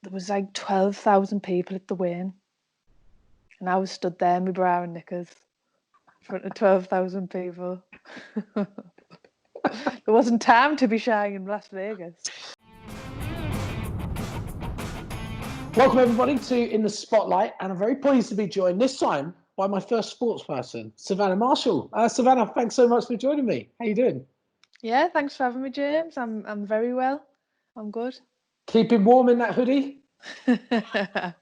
there was like 12,000 people at the weigh-in, and I was stood there in my bra and knickers in front of 12,000 people. There wasn't time to be shy in Las Vegas. Welcome everybody to In the Spotlight, and I'm very pleased to be joined this time by my first sports person, Savannah Marshall. Savannah, thanks so much for joining me. How you doing? Yeah, thanks for having me, James. I'm very well. I'm good. Keeping warm in that hoodie? Yeah,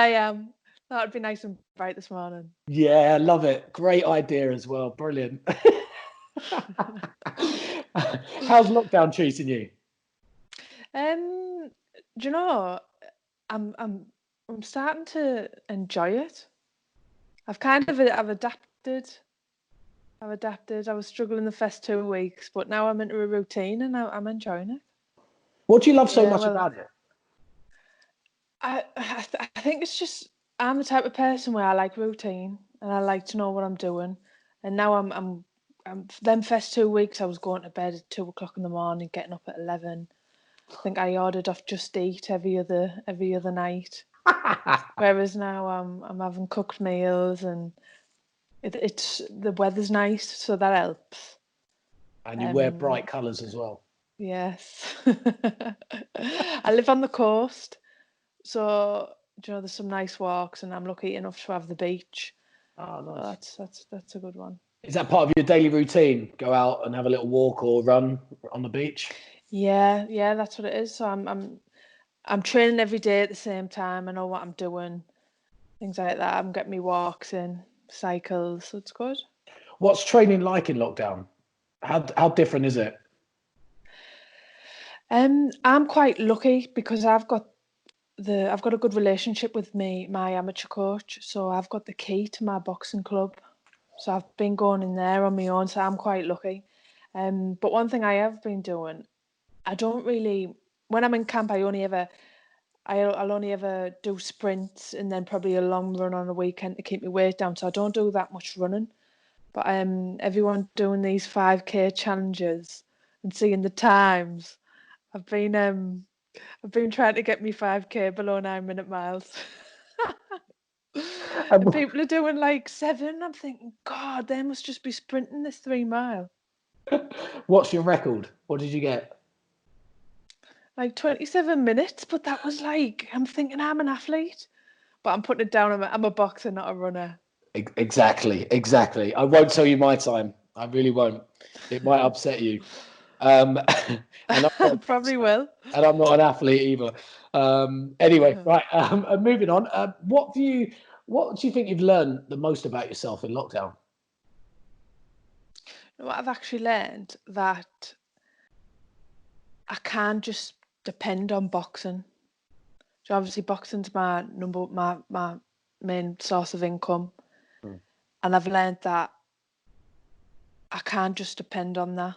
I am. That would be nice and bright this morning. Yeah, love it. Great idea as well. Brilliant. How's lockdown treating you? Do you know, I'm starting to enjoy it. I've adapted. I was struggling the first 2 weeks, but now I'm into a routine and I'm enjoying it. What do you love so much about it? I think it's just I'm the type of person where I like routine and I like to know what I'm doing. And now I'm them first 2 weeks I was going to bed at 2 o'clock in the morning, getting up at 11. I think I ordered off Just Eat every other night. Whereas now I'm having cooked meals and it's the weather's nice, so that helps. And you wear bright colours as well. Yes. I live on the coast, so there's some nice walks, and I'm lucky enough to have the beach. Oh, nice. So that's a good one. Is that part of your daily routine? Go out and have a little walk or run on the beach? Yeah, that's what it is. So I'm training every day at the same time. I know what I'm doing, things like that. I'm getting me walks in, cycles, so it's good. What's training like in lockdown? How different is it? I'm quite lucky because I've got a good relationship with my amateur coach, so I've got the key to my boxing club. So I've been going in there on my own, so I'm quite lucky. But one thing I have been doing, I don't really when I'm in camp I'll only ever do sprints and then probably a long run on a weekend to keep my weight down. So I don't do that much running. But everyone doing these 5K challenges and seeing the times, I've been trying to get me 5K below 9-minute miles. And people are doing like 7. I'm thinking, God, they must just be sprinting this 3 mile. What's your record? What did you get? Like 27 minutes, but that was like, I'm thinking I'm an athlete, but I'm putting it down. I'm a boxer, not a runner. Exactly. I won't tell you my time. I really won't. It might upset you. And Probably will. And I'm not an athlete either. Anyway, right. Moving on. What do you think you've learned the most about yourself in lockdown? What I've actually learned that I can't just depend on boxing. So obviously boxing's my main source of income. And I've learned that I can't just depend on that.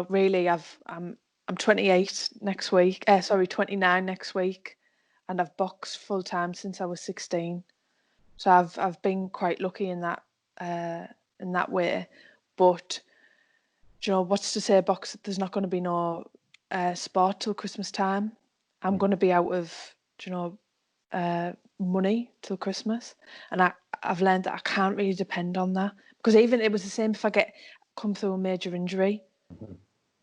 Really I'm 28 next week. 29 next week, and I've boxed full time since I was 16. So I've been quite lucky in that way. But what's to say box? There's not going to be no sport till Christmas time. I'm going to be out of money till Christmas, and I've learned that I can't really depend on that, because even it was the same if I come through a major injury,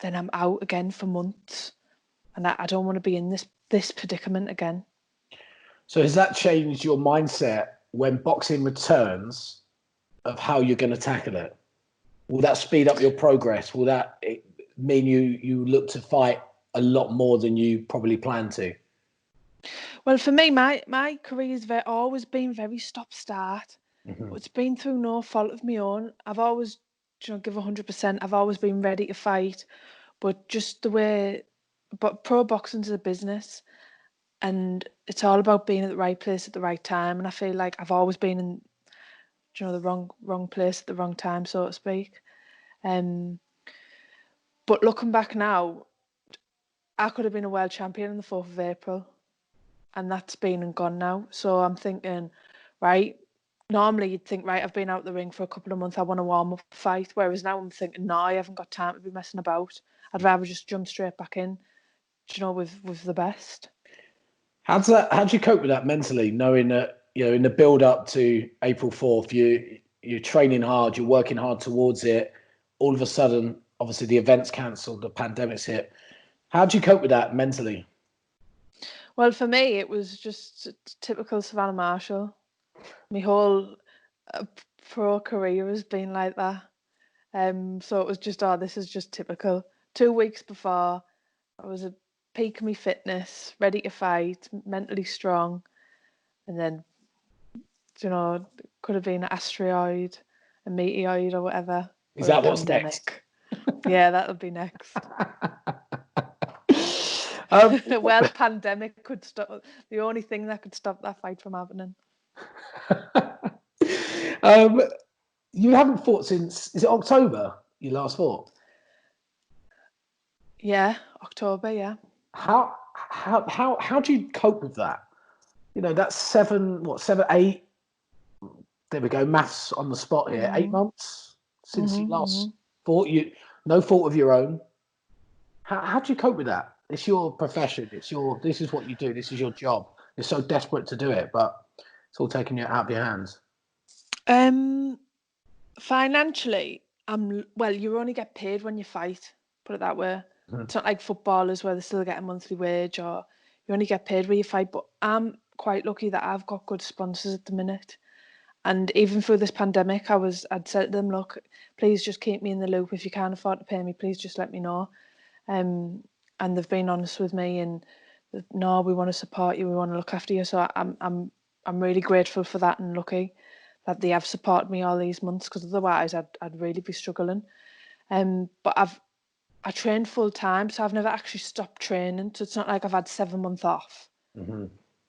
then I'm out again for months, and I don't want to be in this predicament again. So has that changed your mindset when boxing returns of how you're going to tackle it? Will that speed up your progress? Will that mean you look to fight a lot more than you probably plan to? Well, for me, my career has always been very stop-start. It's been through no fault of my own. I've always, give 100%. I've always been ready to fight, but just the way. But pro boxing is a business, and it's all about being at the right place at the right time. And I feel like I've always been in, the wrong place at the wrong time, so to speak. But looking back now, I could have been a world champion on the 4th of April. And that's been and gone now. So I'm thinking, right, normally you'd think, right, I've been out the ring for a couple of months, I want to warm up fight. Whereas now I'm thinking, no, I haven't got time to be messing about. I'd rather just jump straight back in, with the best. How do you cope with that mentally, knowing that, in the build up to April 4th, you're training hard, you're working hard towards it. All of a sudden, obviously the event's cancelled, the pandemic's hit. How do you cope with that mentally? Well, for me, it was just typical Savannah Marshall. My whole pro career has been like that. So it was just, this is just typical. 2 weeks before, I was at peak of my fitness, ready to fight, mentally strong, and then, could have been an asteroid, a meteoroid, or whatever. Is Or a that what's next? pandemic. Yeah, that'll be next. Well, pandemic could stop. The only thing that could stop that fight from happening. You haven't fought since, is it October you last fought? Yeah, October. Yeah. How do you cope with that? That's 7, 8. There we go. Maths on the spot here. 8 months since you last fought. No fault of your own. How do you cope with that? It's your profession. This is what you do. This is your job. You're so desperate to do it, but it's all taking you out of your hands. Financially, you only get paid when you fight. Put it that way. It's not like footballers where they still get a monthly wage, or you only get paid when you fight. But I'm quite lucky that I've got good sponsors at the minute. And even through this pandemic, I'd said to them, look, please just keep me in the loop. If you can't afford to pay me, please just let me know. And they've been honest with me, and no, we want to support you, we want to look after you. So I'm really grateful for that, and lucky that they have supported me all these months, because otherwise I'd really be struggling. But I train full time, so I've never actually stopped training. So it's not like I've had 7 months off.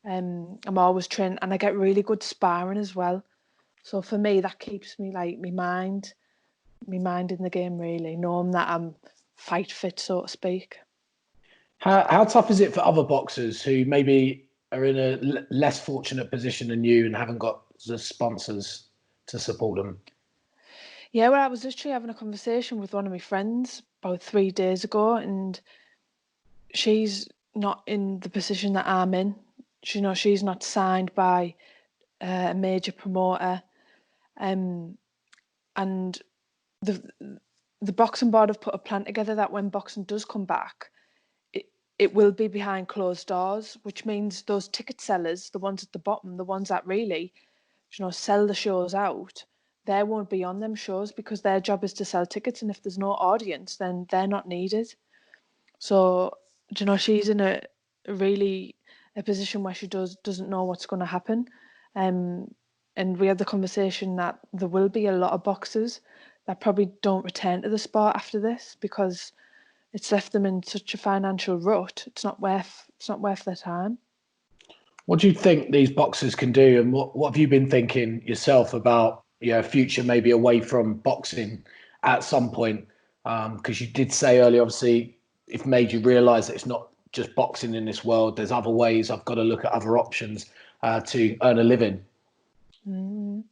I'm always training, and I get really good sparring as well. So for me, that keeps me like my mind in the game, really, knowing that I'm fight fit, so to speak. How tough is it for other boxers who maybe are in a less fortunate position than you and haven't got the sponsors to support them? Yeah, well, I was literally having a conversation with one of my friends about 3 days ago, and she's not in the position that I'm in. She's not signed by a major promoter, and the boxing board have put a plan together that when boxing does come back, it will be behind closed doors, which means those ticket sellers, the ones at the bottom, the ones that really, sell the shows out, they won't be on them shows, because their job is to sell tickets, and if there's no audience, then they're not needed. So, she's in a position where she doesn't know what's going to happen. And we had the conversation that there will be a lot of boxers that probably don't return to the sport after this, because it's left them in such a financial rut. It's not worth their time. What do you think these boxers can do, and what have you been thinking yourself about future maybe away from boxing at some point? Because you did say earlier, obviously, it made you realise that it's not just boxing in this world. There's other ways. I've got to look at other options to earn a living. Well,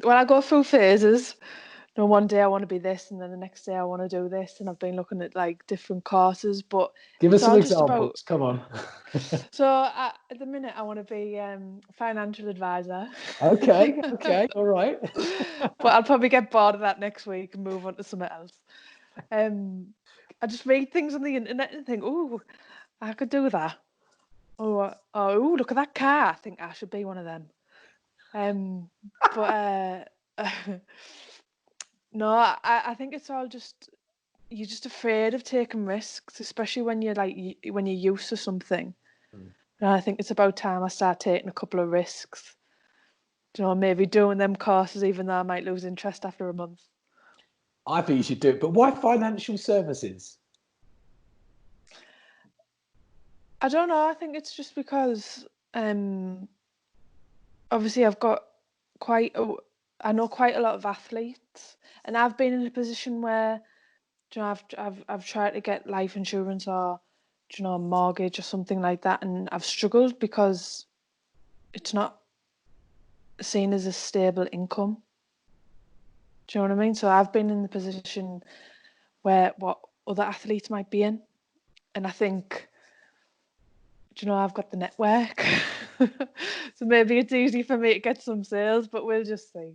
I go through phases. One day I want to be this, and then the next day I want to do this, and I've been looking at like different courses. But give us some examples. Come on. So at the minute I want to be financial advisor. Okay, all right. But I'll probably get bored of that next week and move on to something else. I just read things on the internet and think, oh, I could do that. Oh, look at that car! I think I should be one of them. But no, I think it's all just, you're just afraid of taking risks, especially when you're used to something. And I think it's about time I start taking a couple of risks. Maybe doing them courses, even though I might lose interest after a month. I think you should do it, but why financial services? I don't know. I think it's just because obviously I know quite a lot of athletes, and I've been in a position where I've tried to get life insurance, or a mortgage or something like that, and I've struggled because it's not seen as a stable income. Do you know what I mean? So I've been in the position where what other athletes might be in, And I think, do you know, I've got the network. So maybe it's easy for me to get some sales, but we'll just see.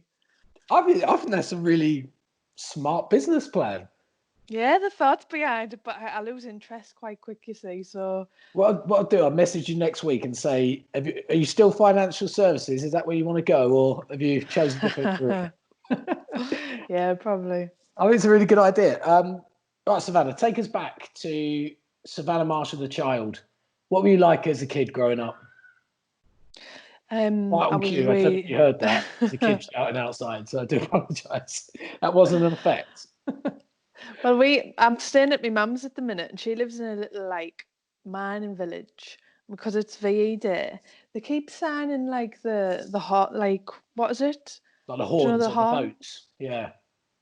I think that's a really smart business plan. Yeah, the thoughts behind it, but I lose interest quite quick, you see. So What I'll do, I'll message you next week and say, are you still financial services? Is that where you want to go, or have you chosen a different career? yeah, probably. I think it's a really good idea. Right, Savannah, take us back to Savannah Marshall, the child. What were you like as a kid growing up? Right I on was cue. I don't know if you heard that. There's a kid really shouting outside, so I do apologise. That wasn't an effect. well. I'm staying at my mum's at the minute, and she lives in a little like mining village. Because it's VE Day, they keep signing like the hot like what is it? Like the Do you know horns the on the horn? boats. Yeah.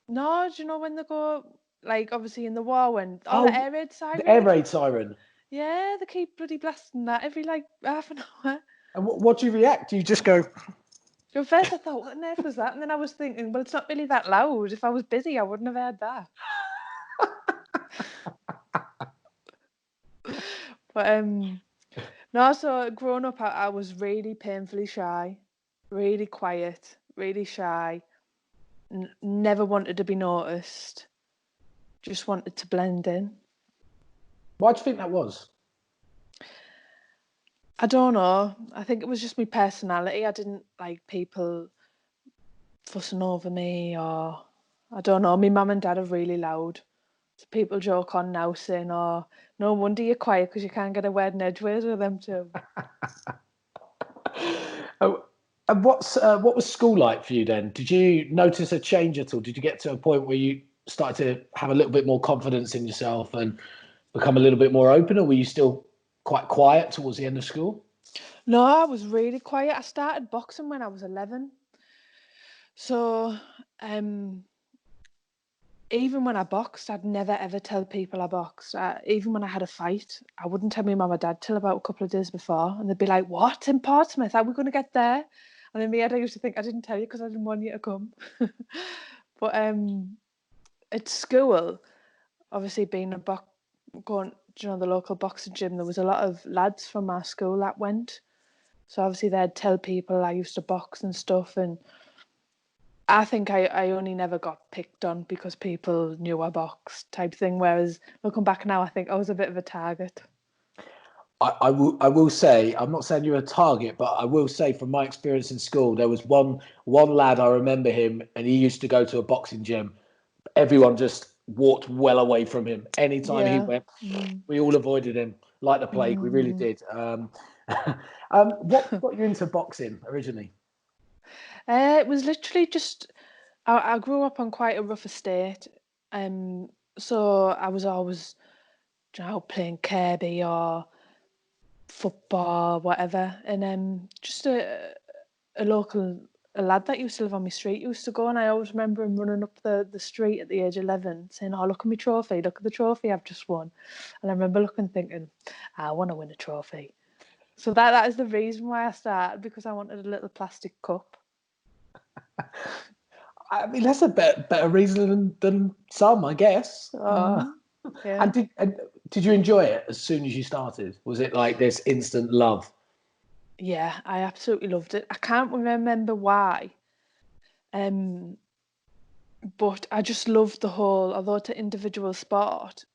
No, do you know when they go like obviously in the war when the Oh, air raid the air siren? raid siren. Yeah, they keep bloody blasting that every like half an hour. And what do you react? Do you just go, So at first I thought, what on earth was that? And then I was thinking, well, it's not really that loud. If I was busy, I wouldn't have heard that. But no, so growing up, I was really painfully shy, really quiet, really shy. Never wanted to be noticed. Just wanted to blend in. why do you think that was? I don't know. I think it was just my personality. I didn't like people fussing over me, or I don't know. My mum and dad are really loud. So people joke on now saying, "Oh, no wonder you're quiet because you can't get a word in edgeways with them too." Oh, and what was school like for you then? Did you notice a change at all? Did you get to a point where you started to have a little bit more confidence in yourself and become a little bit more open, or were you still quite quiet towards the end of school? No, I was really quiet. I started boxing when I was 11. So, um, even when I boxed, I'd never ever tell people I boxed. Even when I had a fight, I wouldn't tell my mum or dad till about a couple of days before, and they'd be like, "What in Portsmouth? Are we going to get there?" And in my head, I used to think I didn't tell you because I didn't want you to come. But at school, obviously being going, the local boxing gym, there was a lot of lads from our school that went. So obviously they'd tell people I used to box and stuff, and I think I only never got picked on because people knew I boxed type thing. Whereas looking back now, I think I was a bit of a target. I will say, I'm not saying you're a target, but I will say from my experience in school, there was one lad, I remember him, and he used to go to a boxing gym. Everyone just walked well away from him. Anytime he Yeah. went, we all avoided him like the plague. We really did. What got you into boxing originally? It was literally just I grew up on quite a rough estate, so I was always playing Kirby or football, whatever, and just a local a lad that used to live on my street used to go, and I always remember him running up the street at the age of 11 saying, "Oh, look at my trophy, look at the trophy I've just won." And I remember looking thinking, I want to win a trophy. So that is the reason why I started, because I wanted a little plastic cup. I mean, that's a better reason than some, I guess. Yeah. And did you enjoy it as soon as you started? Was it like this instant love? Yeah, I absolutely loved it. I can't remember why. Um, but I just loved the whole, although it's an individual sport,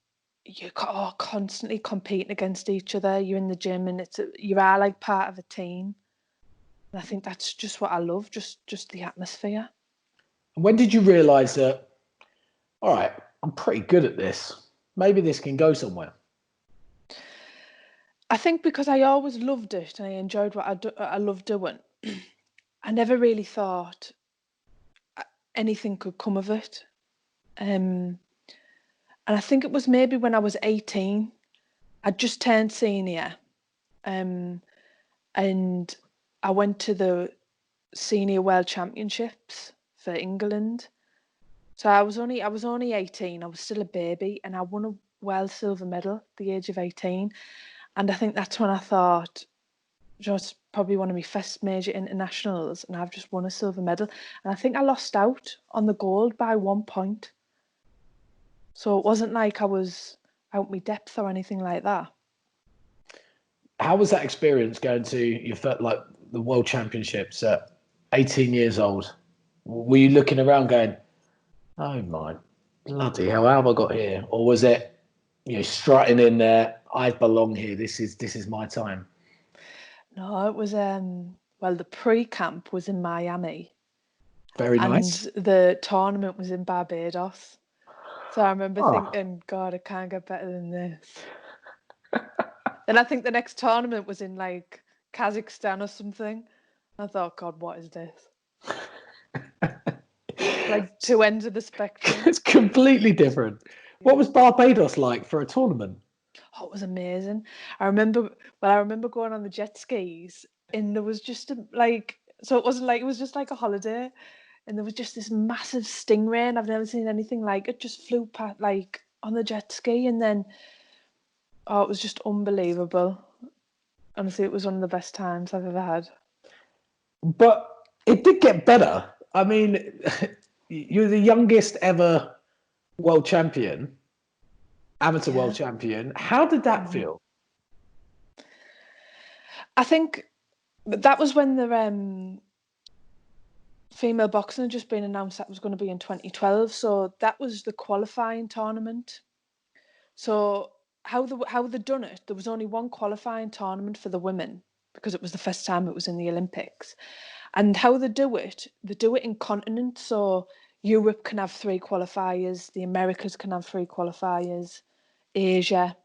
you're constantly competing against each other. You're in the gym and you are like part of a team. And I think that's just what I love, just the atmosphere. And when did you realise that, all right, I'm pretty good at this. Maybe this can go somewhere. I think because I always loved it and I enjoyed what I loved doing, I never really thought anything could come of it. And I think it was maybe when I was 18, I'd just turned senior, and I went to the senior world championships for England. So I was only 18. I was still a baby, and I won a world silver medal at the age of 18. And I think that's when I thought, it's probably one of my first major internationals, and I've just won a silver medal. And I think I lost out on the gold by 1 point. So it wasn't like I out my depth or anything like that. How was that experience going to your first, like the World Championships at 18 years old? Were you looking around going, "Oh my bloody hell, how have I got here?" Or was it, strutting in there, "I belong here. This is my time." No, it was well, the pre-camp was in Miami Very and nice. the tournament was in Barbados. So I remember Oh, thinking, God, it can't get better than this. Then I think the next tournament was in like Kazakhstan or something. I thought, God, what is this? Like two ends of the spectrum. it's completely different. What was Barbados like for a tournament? Oh, it was amazing. I remember going on the jet skis and there was just so it wasn't like, it was just like a holiday and there was just this massive stingray and I've never seen anything like it, just flew past like on the jet ski and then, oh, it was just unbelievable. Honestly, it was one of the best times I've ever had. But it did get better. I mean, you're the youngest ever world champion, amateur world champion. How did that feel? I think that was when the female boxing had just been announced that was going to be in 2012. So that was the qualifying tournament. So how they done it, there was only one qualifying tournament for the women because it was the first time it was in the Olympics. And how they do it in continents. So Europe can have 3 qualifiers, the Americas can have 3 qualifiers, Asia.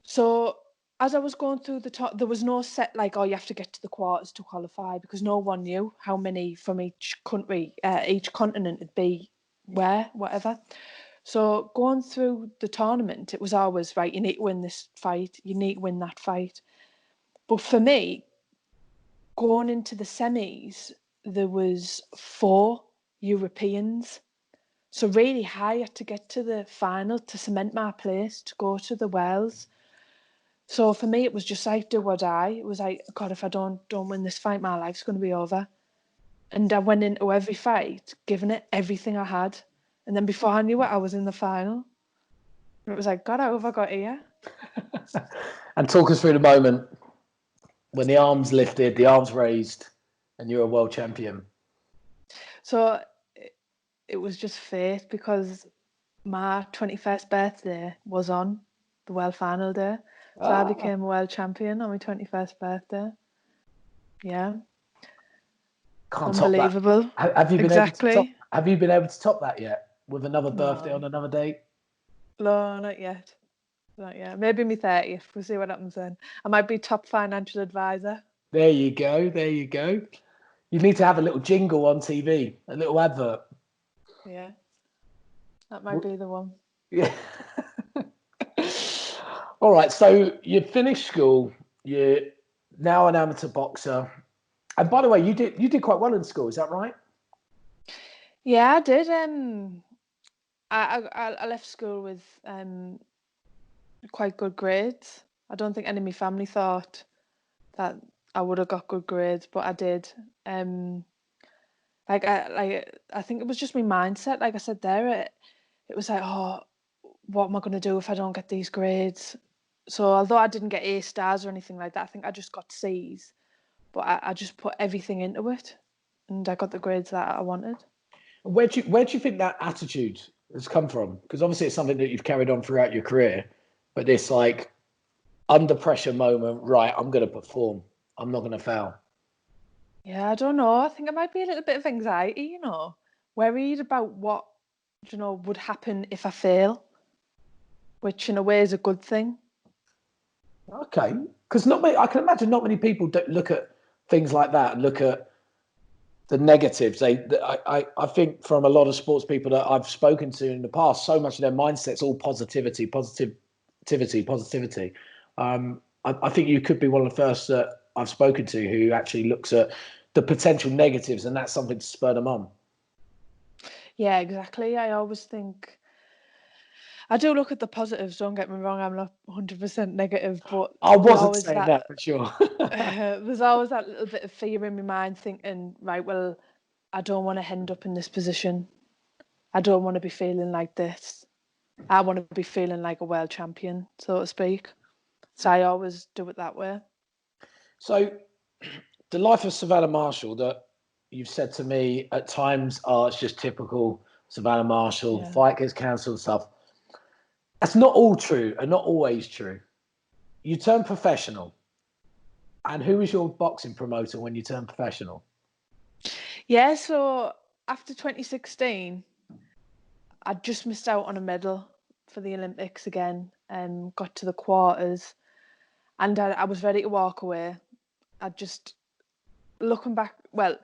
So as I was going through there was no set like, oh, you have to get to the quarters to qualify because no one knew how many from each country, each continent it'd be where, whatever. So going through the tournament, it was always, right, you need to win this fight, you need to win that fight. But for me, going into the semis, there was 4 Europeans. So really I had to get to the final to cement my place to go to the Worlds. So for me, it was just like do or die. It was like, God, if I don't win this fight, my life's going to be over. And I went into every fight giving it everything I had. And then before I knew it, I was in the final. And it was like, God, how have I got here? And talk us through the moment when the arms lifted, the arms raised, and you're a world champion. So it was just fate because my 21st birthday was on the world final day. So I became a world champion on my 21st birthday. Yeah. Can't Unbelievable. top that. Have you been Exactly. able to top? Have you been able to top that yet? With another birthday No. on another date? No, not yet. Not yet. Maybe me 30th. We'll see what happens then. I might be top financial advisor. There you go. There you go. You need to have a little jingle on TV, a little advert. Yeah. That might be the one. Yeah. All right. So you finished school. You're now an amateur boxer. And by the way, you did quite well in school. Is that right? Yeah, I did. I left school with quite good grades. I don't think any of my family thought that I would have got good grades, but I did. I think it was just my mindset. Like I said there, it was like, oh, what am I going to do if I don't get these grades? So although I didn't get A stars or anything like that, I think I just got C's. But I just put everything into it, and I got the grades that I wanted. Where do you think that attitude has come from? Because obviously it's something that you've carried on throughout your career, but this like under pressure moment, right? I'm going to perform. I'm not going to fail. Yeah, I don't know. I think it might be a little bit of anxiety, worried about what, would happen if I fail, which in a way is a good thing. Okay, because I can imagine not many people don't look at things like that and look at the negatives. I think from a lot of sports people that I've spoken to in the past, so much of their mindset's all positivity. I think you could be one of the first that I've spoken to who actually looks at the potential negatives, and that's something to spur them on. Yeah, exactly. I always think I do look at the positives. Don't get me wrong; I'm not 100% negative, but I there's wasn't always saying that for sure. there's always that little bit of fear in my mind, thinking, right, well, I don't want to end up in this position. I don't want to be feeling like this. I want to be feeling like a world champion, so to speak. So I always do it that way. So the life of Savannah Marshall that you've said to me at times, oh, it's just typical Savannah Marshall, Yeah. fight gets cancelled, stuff. That's not all true and not always true. You turn professional. And who was your boxing promoter when you turned professional? Yeah, so after 2016, I just missed out on a medal for the Olympics again and got to the quarters. And I was ready to walk away. I just, looking back, well,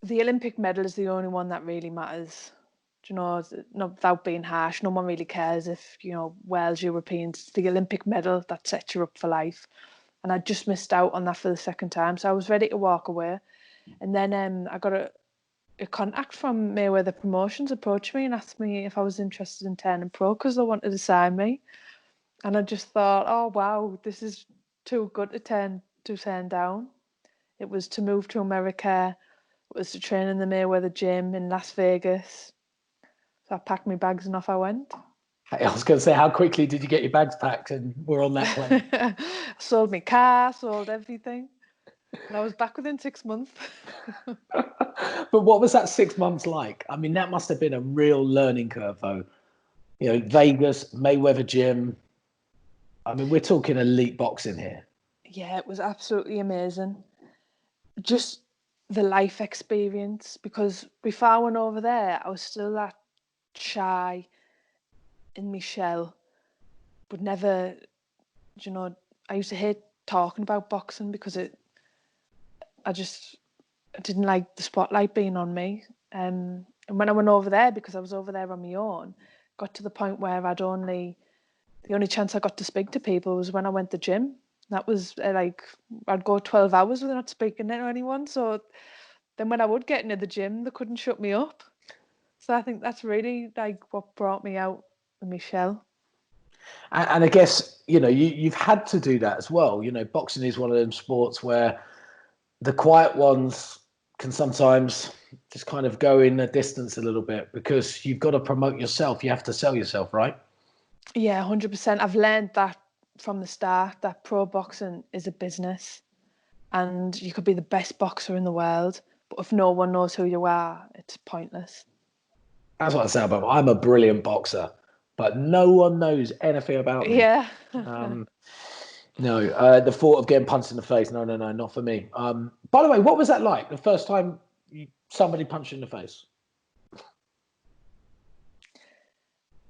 the Olympic medal is the only one that really matters. Do you know, not without being harsh, no one really cares if, you know, Wales, Europeans, the Olympic medal that sets you up for life. And I just missed out on that for the second time. So I was ready to walk away. And then I got a contact from Mayweather Promotions approached me and asked me if I was interested in turning pro because they wanted to sign me. And I just thought, oh wow, this is too good to turn down. It was to move to America. It was to train in the Mayweather gym in Las Vegas. So I packed my bags and off I went. I was going to say, how quickly did you get your bags packed and we're on that plane? Sold my car, sold everything. And I was back within 6 months. But what was that 6 months like? I mean, that must have been a real learning curve, though. You know, Vegas, Mayweather gym. I mean, we're talking elite boxing here. Yeah, it was absolutely amazing. Just the life experience, because before I went over there, I was still that shy in my shell, but never, you know, I used to hate talking about boxing because I didn't like the spotlight being on me. And when I went over there, because I was over there on my own, got to the point where the only chance I got to speak to people was when I went to the gym. That was like, I'd go 12 hours without speaking to anyone. So then when I would get into the gym, they couldn't shut me up. So I think that's really like what brought me out of my shell. And I guess, you know, you've had to do that as well. You know, boxing is one of them sports where the quiet ones can sometimes just kind of go in the distance a little bit because you've got to promote yourself. You have to sell yourself, right? Yeah, 100%. I've learned that from the start that pro boxing is a business and you could be the best boxer in the world, but if no one knows who you are, it's pointless. That's what I say about. I'm a brilliant boxer, but no one knows anything about me. Yeah. Um, no, the thought of getting punched in the face. No, no, no, not for me. By the way, what was that like? The first time somebody punched you in the face?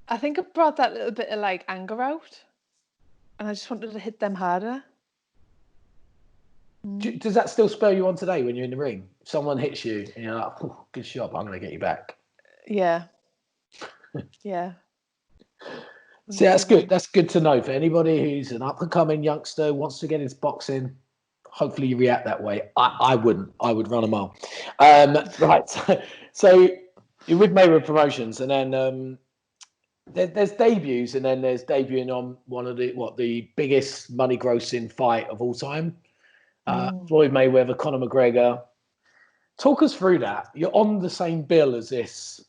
I think it brought that little bit of like anger out and I just wanted to hit them harder. Does that still spur you on today when you're in the ring? If someone hits you and you're like, oh, good shot, but I'm going to get you back. Yeah. Yeah. See, that's good. 100%. That's good to know for anybody who's an up and coming youngster, wants to get into boxing. Hopefully, you react that way. I wouldn't. I would run a mile. Right. So you're with Mayweather Promotions, and then there's debuts, and then there's debuting on one of the biggest money grossing fight of all time. Floyd Mayweather, Conor McGregor. Talk us through that. You're on the same bill as this.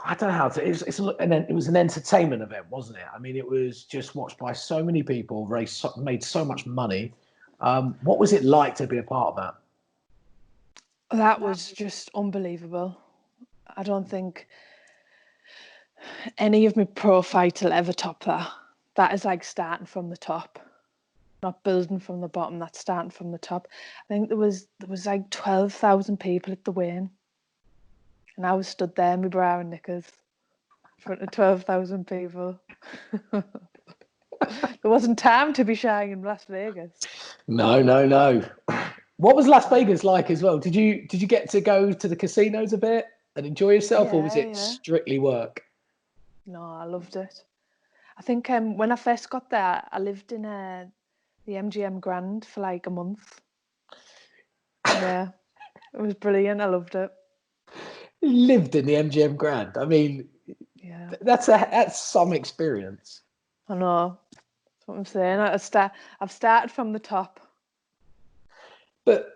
I don't know how to. It was an entertainment event, wasn't it? I mean, it was just watched by so many people. Made so much money. What was it like to be a part of that? That was just unbelievable. I don't think any of my pro fights will ever top that. That is like starting from the top, not building from the bottom. That's starting from the top. I think there was like 12,000 people at the weigh-in, and I was stood there in my bra and knickers in front of 12,000 people. There wasn't time to be shy in Las Vegas. No, no, no. What was Las Vegas like as well? Did you get to go to the casinos a bit and enjoy yourself, or was Yeah, it yeah. strictly work? No, I loved it. I think when I first got there, I lived in the MGM Grand for like a month. Yeah, it was brilliant. I loved it. Lived in the MGM Grand. I mean, Yeah, that's some experience. I know. That's what I'm saying. I've started from the top. But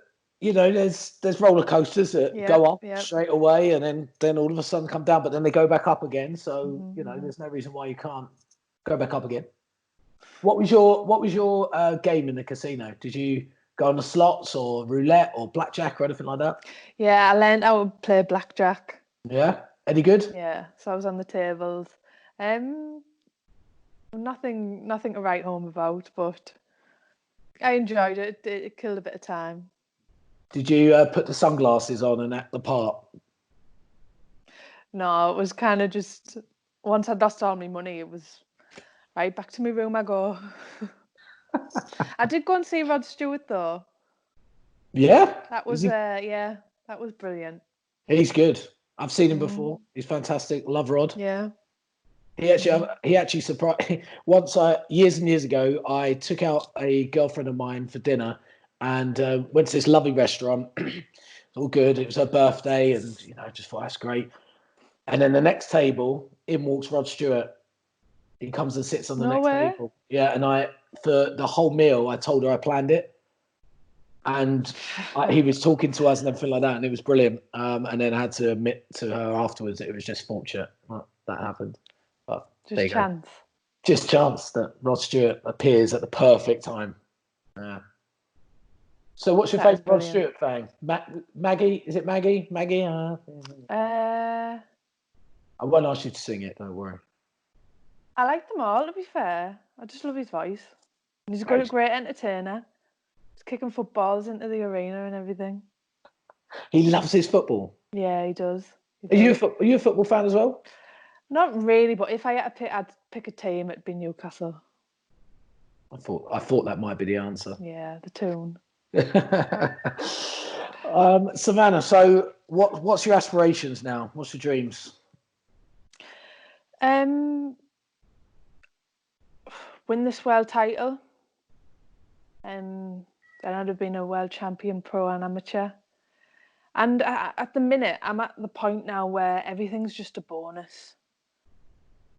there's roller coasters that Yep, go up yep. straight away and then all of a sudden come down, but then they go back up again. So Mm-hmm. there's no reason why you can't go back up again. What was your game in the casino? Did you go on the slots or roulette or blackjack or anything like that? Yeah, I learned how to play blackjack. Yeah, any good? Yeah, so I was on the tables. Nothing to write home about, but I enjoyed it. It killed a bit of time. Did you put the sunglasses on and act the part? No, it was kind of just once I'd lost all my money, it was right back to my room I go. I did go and see Rod Stewart though. Yeah, That was yeah, that was brilliant. he's good. I've seen him before. He's fantastic. Love Rod. Yeah. He actually surprised. Once years and years ago, I took out a girlfriend of mine for dinner and went to this lovely restaurant. All good. It was her birthday, and just thought that's great. And then the next table, in walks Rod Stewart. He comes and sits on the No next way. table. Yeah, and for the whole meal, I told her I planned it, and he was talking to us and everything like that, and it was brilliant. And then I had to admit to her afterwards that it was just fortunate that happened. But Just chance. Just chance that Rod Stewart appears at the perfect time. Yeah. So, what's your favourite Rod Stewart thing? Maggie? Is it Maggie? Maggie? I won't ask you to sing it. Don't worry. I like them all. To be fair, I just love his voice. And he's a great entertainer. He's kicking footballs into the arena and everything. He loves his football. Yeah, he does. Are you a football fan as well? Not really, but if I had to pick, I'd pick a team. It'd be Newcastle. I thought that might be the answer. Yeah, the tune. Savannah, so what's your aspirations now? What's your dreams? Win this world title. Then I'd have been a world champion, pro and amateur. And at the minute, I'm at the point now where everything's just a bonus.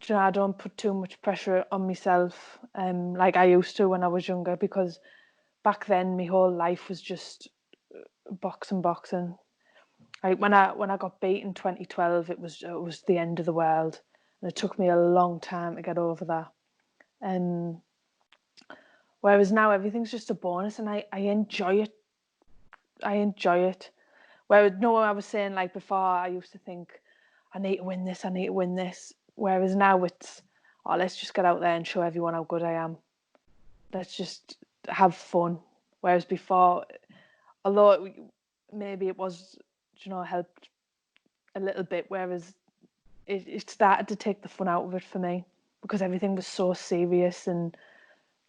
I don't put too much pressure on myself, like I used to when I was younger, because back then my whole life was just boxing. Like when I got beat in 2012, it was the end of the world, and it took me a long time to get over that. Whereas now everything's just a bonus, and I enjoy it. I enjoy it. Whereas I was saying like before, I used to think I need to win this. Whereas now it's, let's just get out there and show everyone how good I am. Let's just have fun. Whereas before, although maybe it was, helped a little bit, whereas it started to take the fun out of it for me, because everything was so serious and,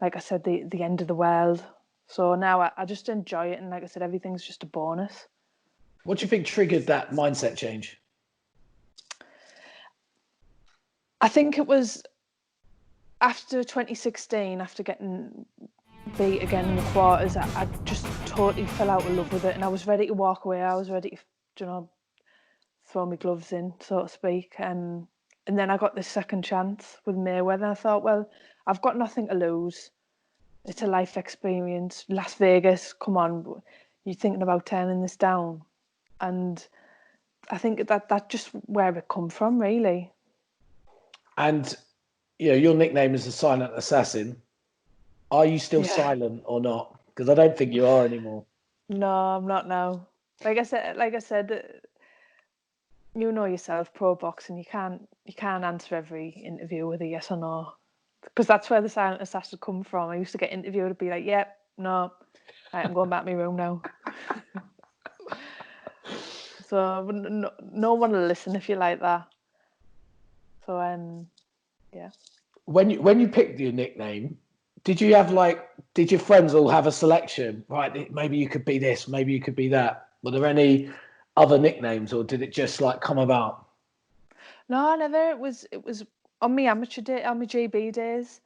like I said, the end of the world. So now I just enjoy it, and like I said, everything's just a bonus. What do you think triggered that mindset change? I think it was after 2016, after getting beat again in the quarters, I just totally fell out of love with it, and I was ready to walk away. I was ready to, throw my gloves in, so to speak. And then I got this second chance with Mayweather. I thought, well, I've got nothing to lose. It's a life experience. Las Vegas, come on, you're thinking about turning this down. And I think that's just where it come from, really. And your nickname is the Silent Assassin. Are you still silent or not? Because I don't think you are anymore. No, I'm not now. Like I said, you know yourself, pro boxing, you can't answer every interview with a yes or no, because that's where the Silent Assassin come from. I used to get interviewed and be like, "Yep, no, right, I'm going back to my room now." So no one will listen if you like that. So yeah. When you picked your nickname, did your friends all have a selection? Right, maybe you could be this, maybe you could be that. Were there any other nicknames, or did it just come about? No, never. It was on my amateur day, on my GB days.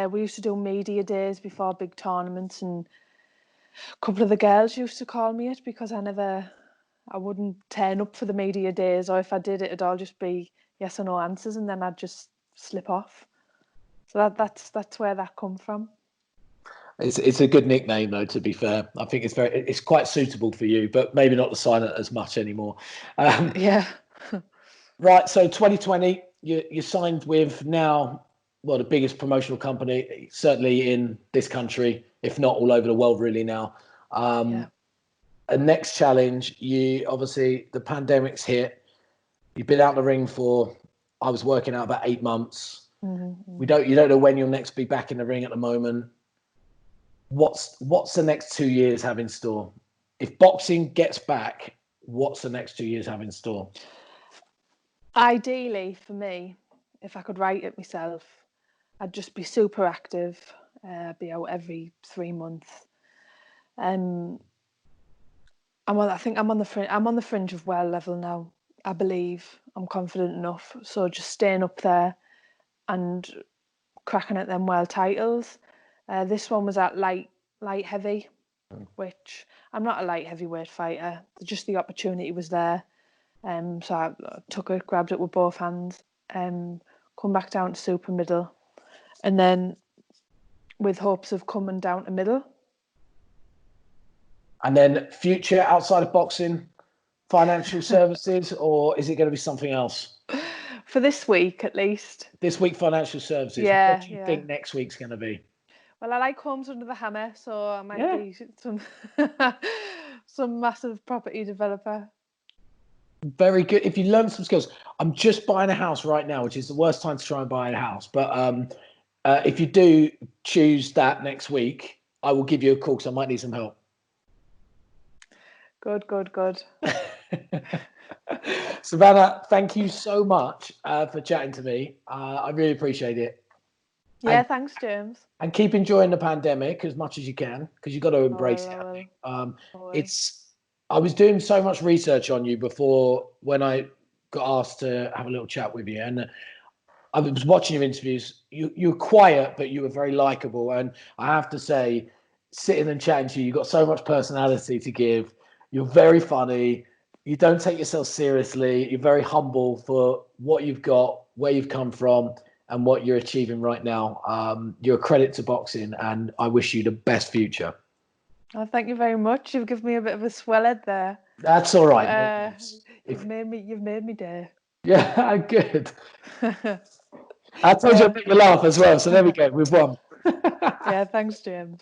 We used to do media days before big tournaments, and a couple of the girls used to call me it, because I wouldn't turn up for the media days, or if I did, it'd all just be yes or no answers, and then I'd just slip off. So that's where that come from. It's a good nickname though. To be fair, I think it's quite suitable for you, but maybe not the silent as much anymore. Yeah. Right. So 2020, you signed with now, well, the biggest promotional company certainly in this country, if not all over the world, really now. Yeah. A next challenge. You obviously the pandemic's hit. You've been out in the ring for. I was working out about 8 months. Mm-hmm. You don't know when you'll next be back in the ring at the moment. What's the next 2 years have in store? If boxing gets back, what's the next 2 years have in store? Ideally, for me, if I could write it myself, I'd just be super active, be out every 3 months. I think I'm on the fringe. I'm on the fringe of well level now. I believe I'm confident enough. So just staying up there and cracking at them world titles. This one was at light heavy, which I'm not a light heavyweight fighter. Just the opportunity was there. So I took it, grabbed it with both hands, come back down to super middle, and then with hopes of coming down to middle. And then future outside of boxing, financial services, or is it going to be something else? For this week, at least. This week, financial services. Yeah, What do you yeah. think next week's going to be? Well, I like homes under the hammer, so I might Yeah. be some massive property developer. Very good. If you learn some skills, I'm just buying a house right now, which is the worst time to try and buy a house. But if you do choose that next week, I will give you a call because I might need some help. Good, good, good. Savannah, thank you so much for chatting to me. I really appreciate it. Yeah, And, thanks, James. and keep enjoying the pandemic as much as you can because you've got to embrace it. I think. I was doing so much research on you before when I got asked to have a little chat with you, and I was watching your interviews. You were quiet, but you were very likable. And I have to say, sitting and chatting to you, you've got so much personality to give. You're very funny. You don't take yourself seriously. You're very humble for what you've got, where you've come from, and what you're achieving right now. You're a credit to boxing, and I wish you the best future. Oh, thank you very much. You've given me a bit of a swellhead there. That's all right. You've made me day. Yeah, good. I told you I'd make you laugh as well, so there we go. We've won. Yeah, thanks, James.